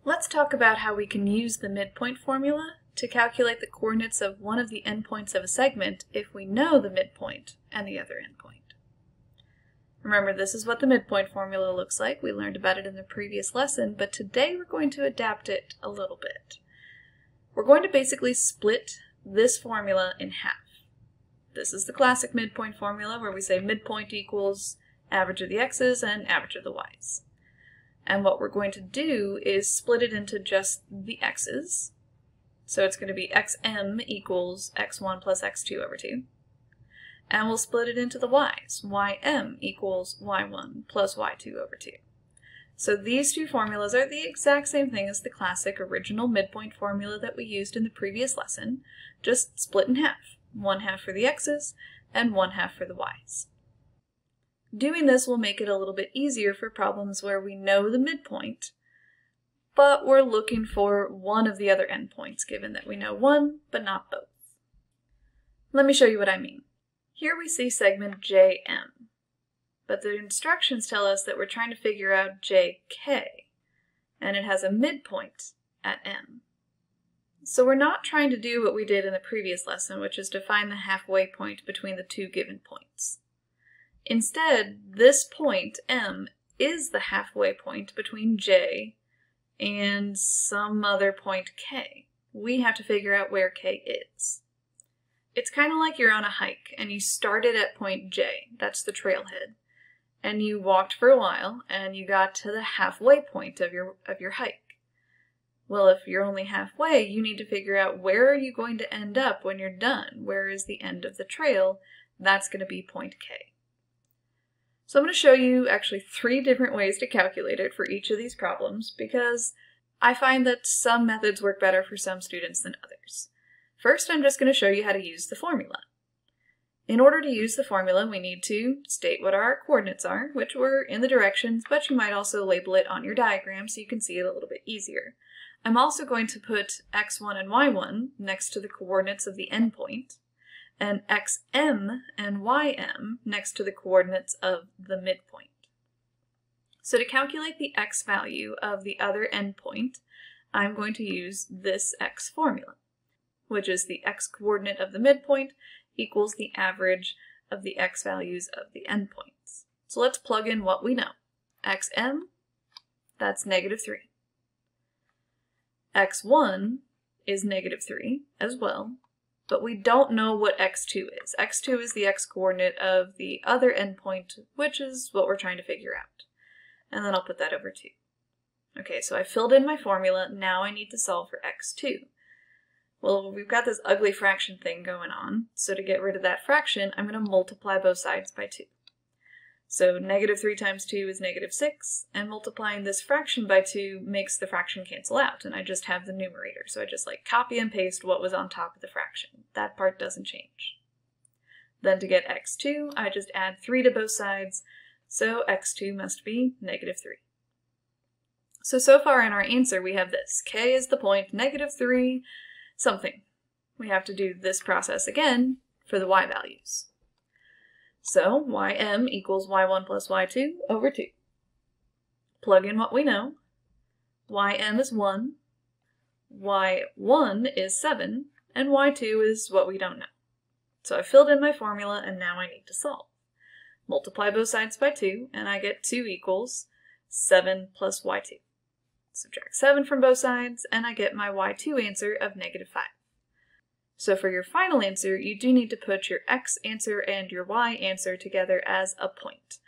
Let's talk about how we can use the midpoint formula to calculate the coordinates of one of the endpoints of a segment if we know the midpoint and the other endpoint. Remember, this is what the midpoint formula looks like. We learned about it in the previous lesson, but today we're going to adapt it a little bit. We're going to basically split this formula in half. This is the classic midpoint formula where we say midpoint equals average of the x's and average of the y's. And what we're going to do is split it into just the x's. So it's going to be xm equals x1 plus x2 over 2. And we'll split it into the y's. ym equals y1 plus y2 over 2. So these two formulas are the exact same thing as the classic original midpoint formula that we used in the previous lesson, just split in half. 1/2 for the x's and 1/2 for the y's. Doing this will make it a little bit easier for problems where we know the midpoint, but we're looking for one of the other endpoints, given that we know one, but not both. Let me show you what I mean. Here we see segment JM, but the instructions tell us that we're trying to figure out JK, and it has a midpoint at M. So we're not trying to do what we did in the previous lesson, which is to find the halfway point between the two given points. Instead, this point, M, is the halfway point between J and some other point K. We have to figure out where K is. It's kind of like you're on a hike and you started at point J, that's the trailhead, and you walked for a while and you got to the halfway point of your hike. Well, if you're only halfway, you need to figure out where are you going to end up when you're done. Where is the end of the trail? That's going to be point K. So I'm going to show you actually 3 different ways to calculate it for each of these problems because I find that some methods work better for some students than others. First, I'm just going to show you how to use the formula. In order to use the formula, we need to state what our coordinates are, which were in the directions, but you might also label it on your diagram so you can see it a little bit easier. I'm also going to put x1 and y1 next to the coordinates of the endpoint, and xm and ym next to the coordinates of the midpoint. So to calculate the x value of the other endpoint, I'm going to use this x formula, which is the x coordinate of the midpoint equals the average of the x values of the endpoints. So let's plug in what we know. xm, that's -3. x1 is -3 as well, but we don't know what x2 is. x2 is the x-coordinate of the other endpoint, which is what we're trying to figure out. And then I'll put that over 2. Okay, so I filled in my formula. Now I need to solve for x2. Well, we've got this ugly fraction thing going on, so to get rid of that fraction, I'm going to multiply both sides by 2. So -3 times 2 is -6, and multiplying this fraction by 2 makes the fraction cancel out, and I just have the numerator. So I just copy and paste what was on top of the fraction. That part doesn't change. Then to get x2, I just add 3 to both sides, so x2 must be -3. So far in our answer we have this. K is the point, -3 something. We have to do this process again for the y values. So ym equals y1 plus y2 over 2. Plug in what we know. Ym is 1, y1 is 7, and y2 is what we don't know. So I filled in my formula and now I need to solve. Multiply both sides by 2 and I get 2 equals 7 plus y2. Subtract 7 from both sides and I get my y2 answer of -5. So for your final answer, you do need to put your x answer and your y answer together as a point.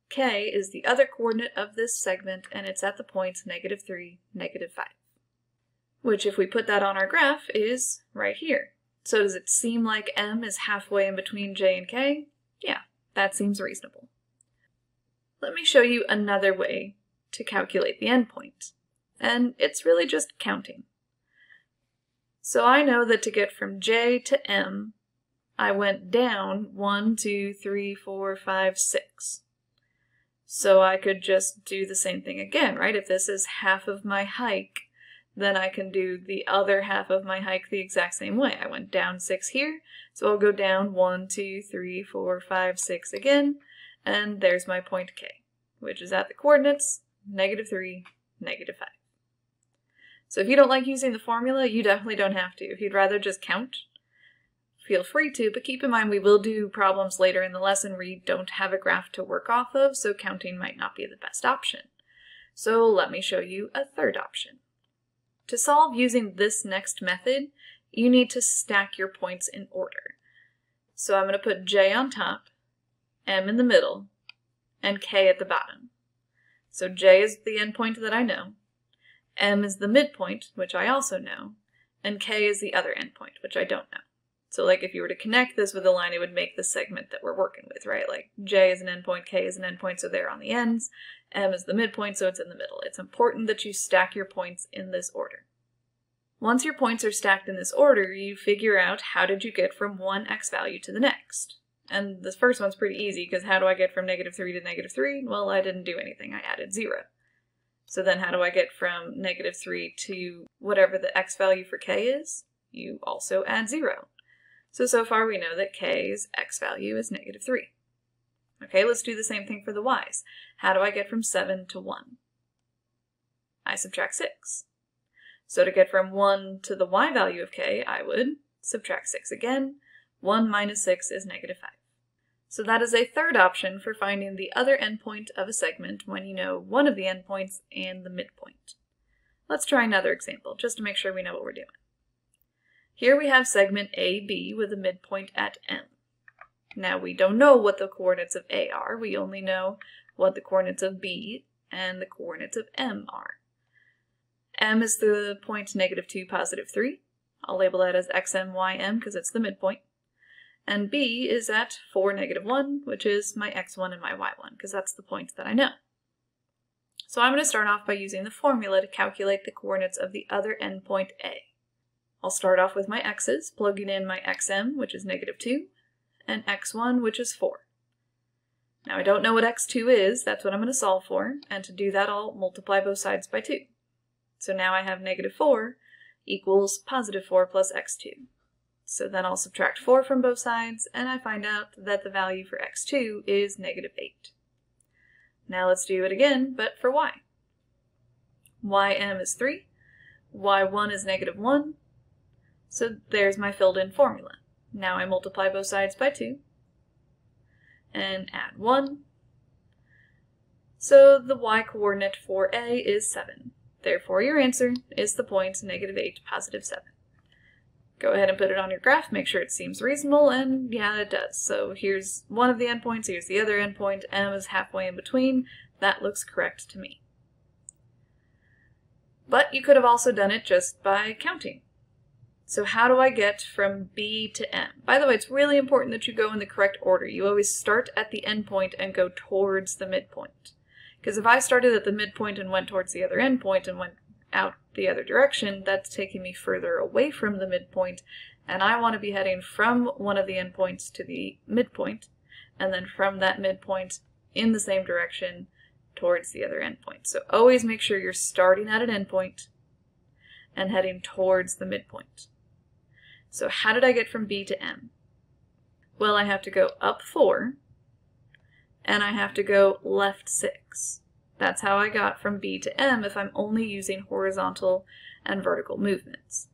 K is the other coordinate of this segment, and it's at the points -3, -5. Which, if we put that on our graph, is right here. So does it seem like M is halfway in between J and K? Yeah, that seems reasonable. Let me show you another way to calculate the endpoint, and it's really just counting. So I know that to get from J to M, I went down 1, 2, 3, 4, 5, 6. So I could just do the same thing again, right? If this is half of my hike, then I can do the other half of my hike the exact same way. I went down 6 here, so I'll go down 1, 2, 3, 4, 5, 6 again, and there's my point K, which is at the coordinates -3, -5. So if you don't like using the formula, you definitely don't have to. If you'd rather just count, feel free to, but keep in mind we will do problems later in the lesson where you don't have a graph to work off of, so counting might not be the best option. So let me show you a third option. To solve using this next method, you need to stack your points in order. So I'm going to put J on top, M in the middle, and K at the bottom. So J is the endpoint that I know, M is the midpoint, which I also know, and K is the other endpoint, which I don't know. So like if you were to connect this with a line, it would make the segment that we're working with, right? Like J is an endpoint, K is an endpoint, so they're on the ends, M is the midpoint, so it's in the middle. It's important that you stack your points in this order. Once your points are stacked in this order, you figure out how did you get from one x value to the next. And this first one's pretty easy, because how do I get from -3 to -3? Well, I didn't do anything. I added 0. So then how do I get from -3 to whatever the x value for k is? You also add 0. So far we know that k's x value is -3. Okay, let's do the same thing for the y's. How do I get from 7 to 1? I subtract 6. So to get from 1 to the y value of k, I would subtract 6 again. 1 minus 6 is -5. So that is a third option for finding the other endpoint of a segment when you know one of the endpoints and the midpoint. Let's try another example, just to make sure we know what we're doing. Here we have segment AB with a midpoint at M. Now we don't know what the coordinates of A are, we only know what the coordinates of B and the coordinates of M are. M is the point -2, +3. I'll label that as XM, YM because it's the midpoint. And B is at 4, -1, which is my x1 and my y1, because that's the point that I know. So I'm going to start off by using the formula to calculate the coordinates of the other endpoint A. I'll start off with my x's, plugging in my xm, which is -2, and x1, which is 4. Now I don't know what x2 is, that's what I'm going to solve for, and to do that I'll multiply both sides by 2. So now I have -4 equals +4 plus x2. So then I'll subtract 4 from both sides, and I find out that the value for x2 is -8. Now let's do it again, but for y. Ym is 3, y1 is -1, so there's my filled-in formula. Now I multiply both sides by 2, and add 1. So the y-coordinate for A is 7. Therefore your answer is the point -8, +7. Go ahead and put it on your graph, make sure it seems reasonable, and yeah, it does. So here's one of the endpoints, here's the other endpoint, M is halfway in between. That looks correct to me. But you could have also done it just by counting. So how do I get from B to M? By the way, it's really important that you go in the correct order. You always start at the endpoint and go towards the midpoint. Because if I started at the midpoint and went towards the other endpoint and went out the other direction, that's taking me further away from the midpoint, and I want to be heading from one of the endpoints to the midpoint, and then from that midpoint in the same direction towards the other endpoint. So always make sure you're starting at an endpoint and heading towards the midpoint. So how did I get from B to M? Well, I have to go up 4, and I have to go left 6. That's how I got from B to M if I'm only using horizontal and vertical movements.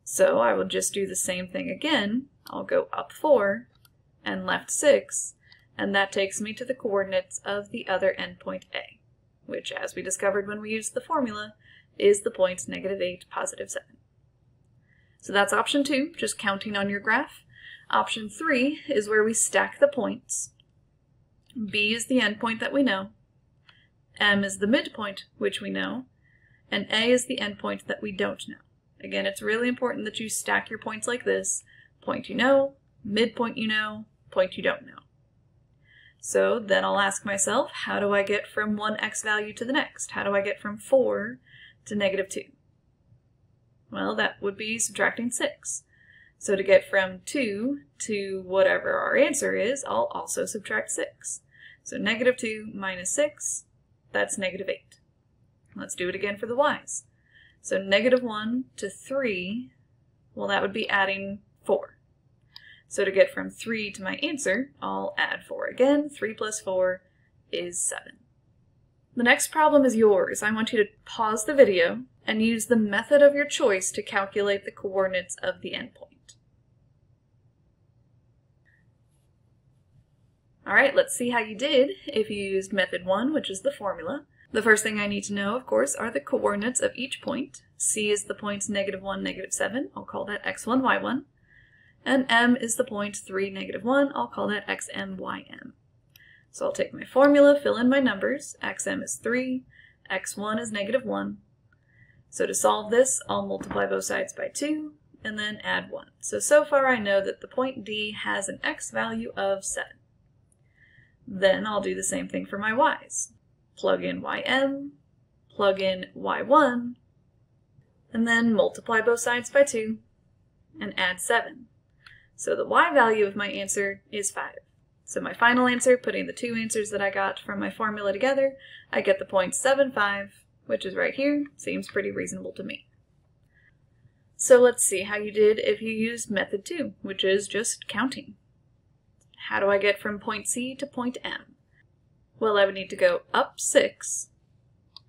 So I will just do the same thing again. I'll go up 4 and left 6, and that takes me to the coordinates of the other endpoint A, which, as we discovered when we used the formula, is the point -8, +7. So that's option 2, just counting on your graph. Option 3 is where we stack the points. B is the endpoint that we know, M is the midpoint, which we know, and A is the endpoint that we don't know. Again, it's really important that you stack your points like this. Point you know, midpoint you know, point you don't know. So then I'll ask myself, how do I get from one x value to the next? How do I get from 4 to -2? Well, that would be subtracting 6. So to get from 2 to whatever our answer is, I'll also subtract 6. So -2 minus 6, that's -8. Let's do it again for the y's. So -1 to 3, well, that would be adding 4. So to get from 3 to my answer, I'll add 4 again. 3 plus 4 is 7. The next problem is yours. I want you to pause the video and use the method of your choice to calculate the coordinates of the endpoint. Alright, let's see how you did if you used method 1, which is the formula. The first thing I need to know, of course, are the coordinates of each point. C is the points -1, -7. I'll call that x1, y1. And M is the point 3, -1. I'll call that xm, ym. So I'll take my formula, fill in my numbers. xm is 3, x1 is -1. So to solve this, I'll multiply both sides by 2, and then add 1. So far I know that the point D has an x value of 7. Then I'll do the same thing for my y's. Plug in ym, plug in y1, and then multiply both sides by 2, and add 7. So the y value of my answer is 5. So my final answer, putting the two answers that I got from my formula together, I get the point 75, which is right here. Seems pretty reasonable to me. So let's see how you did if you used method 2, which is just counting. How do I get from point C to point M? Well, I would need to go up 6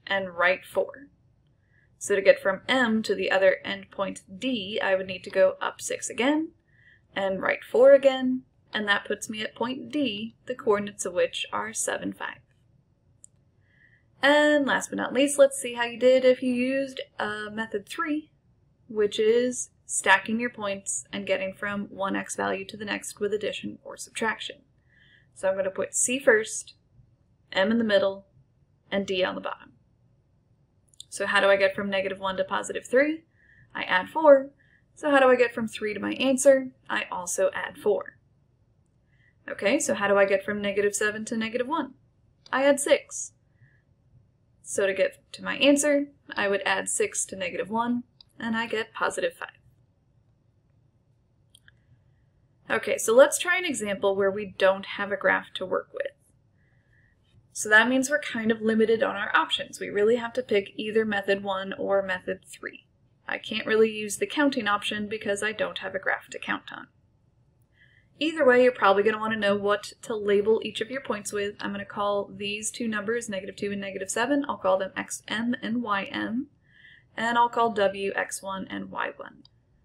and right 4. So to get from M to the other endpoint D, I would need to go up 6 again and right 4 again, and that puts me at point D, the coordinates of which are 7, 5. And last but not least, let's see how you did if you used method 3, which is stacking your points and getting from one x value to the next with addition or subtraction. So I'm going to put C first, M in the middle, and D on the bottom. So how do I get from -1 to +3? I add 4. So how do I get from 3 to my answer? I also add 4. Okay, so how do I get from -7 to -1? I add 6. So to get to my answer, I would add 6 to -1, and I get +5. Okay, so let's try an example where we don't have a graph to work with. So that means we're kind of limited on our options. We really have to pick either method 1 or method 3. I can't really use the counting option because I don't have a graph to count on. Either way, you're probably going to want to know what to label each of your points with. I'm going to call these two numbers, -2 and -7. I'll call them xm and ym, and I'll call w x1 and y1.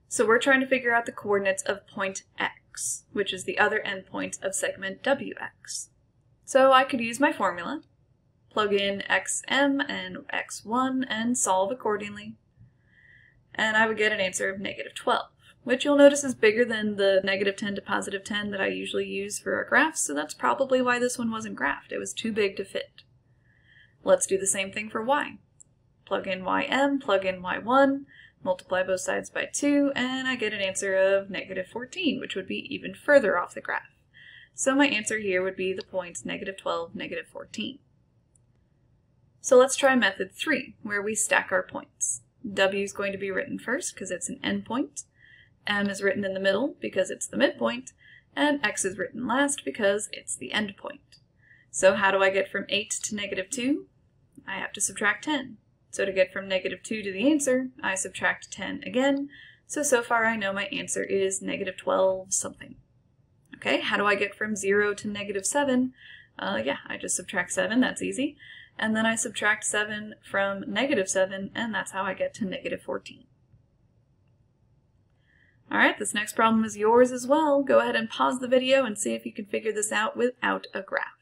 So we're trying to figure out the coordinates of point x, which is the other endpoint of segment wx. So I could use my formula, plug in xm and x1, and solve accordingly. And I would get an answer of -12. Which you'll notice is bigger than the -10 to +10 that I usually use for our graphs, so that's probably why this one wasn't graphed. It was too big to fit. Let's do the same thing for y. Plug in ym, plug in y1, multiply both sides by 2, and I get an answer of -14, which would be even further off the graph. So my answer here would be the points -12, -14. So let's try method 3, where we stack our points. W is going to be written first because it's an endpoint. M is written in the middle because it's the midpoint, and X is written last because it's the endpoint. So how do I get from 8 to -2? I have to subtract 10. So to get from -2 to the answer, I subtract 10 again. So far I know my answer is -12 something. Okay, how do I get from 0 to -7? Yeah, I just subtract 7, that's easy. And then I subtract 7 from -7, and that's how I get to -14. Alright, this next problem is yours as well. Go ahead and pause the video and see if you can figure this out without a graph.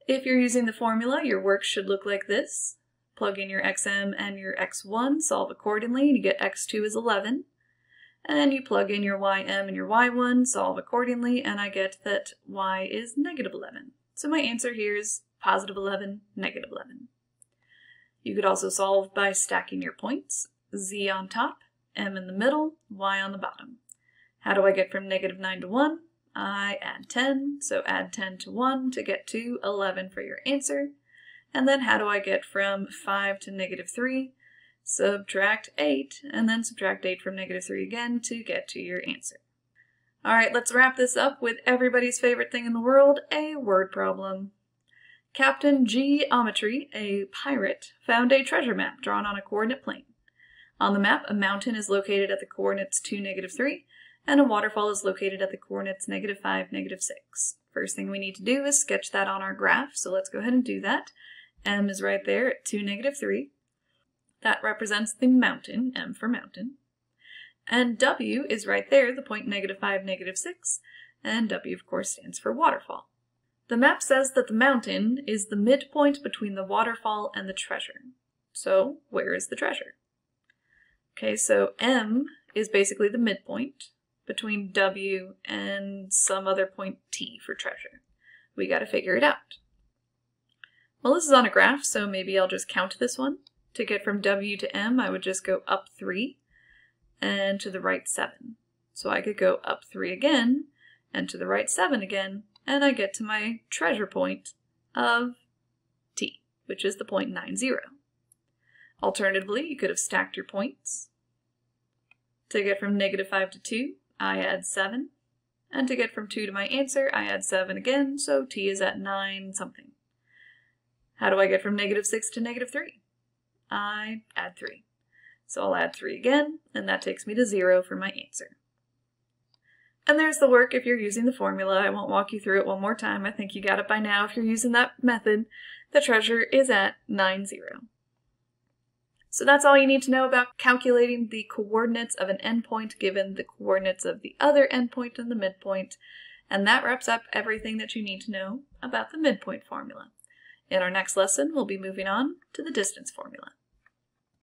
If you're using the formula, your work should look like this. Plug in your xm and your x1, solve accordingly, and you get x2 is 11. And you plug in your ym and your y1, solve accordingly, and I get that y is -11. So my answer here is +11, -11. You could also solve by stacking your points. Z on top, M in the middle, Y on the bottom. How do I get from -9 to 1? I add 10, so add 10 to 1 to get to 11 for your answer. And then how do I get from 5 to -3? Subtract 8, and then subtract 8 from -3 again to get to your answer. Alright, let's wrap this up with everybody's favorite thing in the world, a word problem. Captain Geometry, a pirate, found a treasure map drawn on a coordinate plane. On the map, a mountain is located at the coordinates 2, -3, and a waterfall is located at the coordinates -5, -6. First thing we need to do is sketch that on our graph, so let's go ahead and do that. M is right there at 2, -3. That represents the mountain, M for mountain. And W is right there, the point -5, -6, and W of course stands for waterfall. The map says that the mountain is the midpoint between the waterfall and the treasure. So where is the treasure? Okay, so M is basically the midpoint between W and some other point T for treasure. We got to figure it out. Well, this is on a graph, so maybe I'll just count this one. To get from W to M, I would just go up 3 and to the right 7. So I could go up 3 again and to the right 7 again, and I get to my treasure point of T, which is the point 90. Alternatively, you could have stacked your points. To get from -5 to 2, I add 7. And to get from 2 to my answer, I add 7 again, so T is at 9 something. How do I get from -6 to -3? I add 3. So I'll add 3 again, and that takes me to 0 for my answer. And there's the work if you're using the formula. I won't walk you through it one more time. I think you got it by now if you're using that method. The treasure is at 90. So that's all you need to know about calculating the coordinates of an endpoint given the coordinates of the other endpoint and the midpoint. And that wraps up everything that you need to know about the midpoint formula. In our next lesson, we'll be moving on to the distance formula.